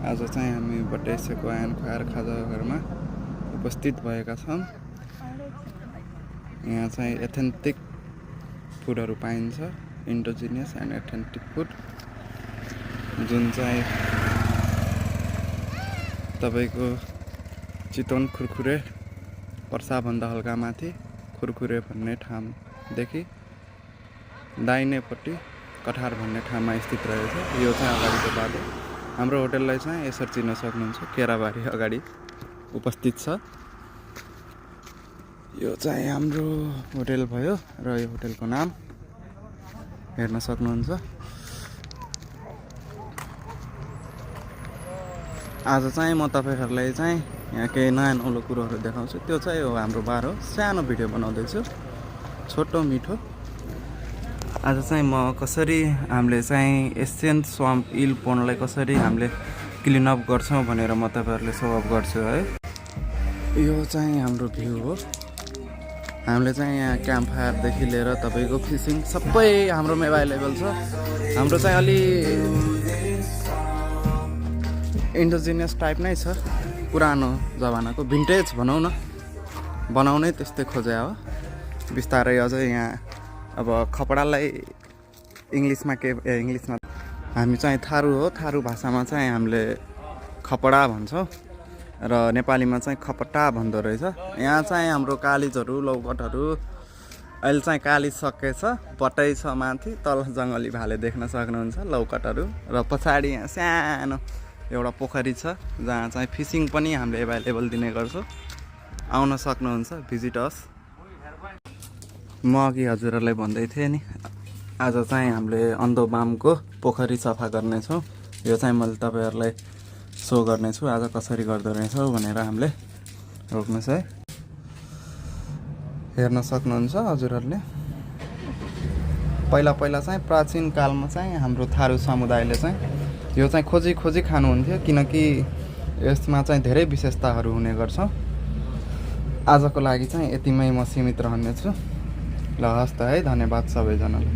आज चाहिँ हामी बटेसेको आयन खुवाएर खाजा घरमा उपस्थित भएका छौँ। यहाँ चाहिँ एथेन्टिक फुडहरू पाइन्छ, इन्डोजिनियस एन्ड एथेन्टिक फुड, जुन चाहिँ तपाईको चितवन खुरखुरे पर्साभन्दा हल्का माथि खुरखुरे भन्ने ठाउँदेखि दाहिनेपट्टि कठार भन्ने ठाउँमा स्थित रहेछ। यो चाहिँ अगाडिको बाटो। हाम्रो होटललाई चाहिँ यसरी चिन्न सक्नुहुन्छ, केराबारी अगाडि उपस्थित छ। यो चाहिँ हाम्रो होटल भयो र यो होटलको नाम हेर्न सक्नुहुन्छ। आज चाहिँ म तपाईहरुलाई चाहिँ यहाँ केही नयाँ नौलो कुरोहरू देखाउँछु। त्यो चाहिँ हो हाम्रो बार हो। सानो भिडियो बनाउँदैछु, छोटो मिठो। आज चाहिँ म कसरी हामीले चाहिँ एसियन स्वाम्प इल पोन्डलाई कसरी हामीले क्लिन अप गर्छौं भनेर म तपाईहरुले सो अप गर्छु है। यो चाहिँ हाम्रो भ्यू हो। हामीले चाहिँ यहाँ क्याम्प फायरदेखि लिएर तपाईको फिशिङ सबै हाम्रोमा अभाइलेबल छ। हाम्रो चाहिँ अलि इन्डोजिनियस टाइप नै छ, पुरानो जमानाको भिन्टेज भनौँ न, बनाउनै त्यस्तै खोजे हो। बिस्तारै अझै यहाँ अब खपडालाई इङ्ग्लिसमा हामी चाहिँ थारू हो। थारू भाषामा चाहिँ हामीले खपडा भन्छौँ र नेपालीमा चाहिँ खपटा भन्दो रहेछ। यहाँ चाहिँ हाम्रो कालिजहरू, लौकटहरू अहिले चाहिँ कालिज सकेछ, पटै छ माथि, तल जङ्गली भाले देख्न सक्नुहुन्छ, लौकटहरू। र पछाडि यहाँ सानो एउटा पोखरी छ जहाँ चाहिँ फिशिङ पनि हामीले एभाइलेबल दिने गर्छौँ। आउन सक्नुहुन्छ, भिजिट अस। म अघि हजुरहरूलाई भन्दै थिएँ नि, आज चाहिँ हामीले अन्धोबामको पोखरी सफा गर्नेछौँ। यो चाहिँ मैले तपाईहरुलाई सो गर्नेछु आज कसरी गर्दो रहेछौँ भनेर। हामीले रोक्नुहोस् है, हेर्न सक्नुहुन्छ हजुरहरूले। पहिला चाहिँ प्राचीन कालमा चाहिँ हाम्रो थारू समुदायले चाहिँ यो चाहिँ खोजी खानुहुन्थ्यो, किनकि यसमा चाहिँ धेरै विशेषताहरू हुने गर्छ। आजको लागि चाहिँ यतिमै म सीमित रहनेछु। ल हस्त है, धन्यवाद सबैजनालाई।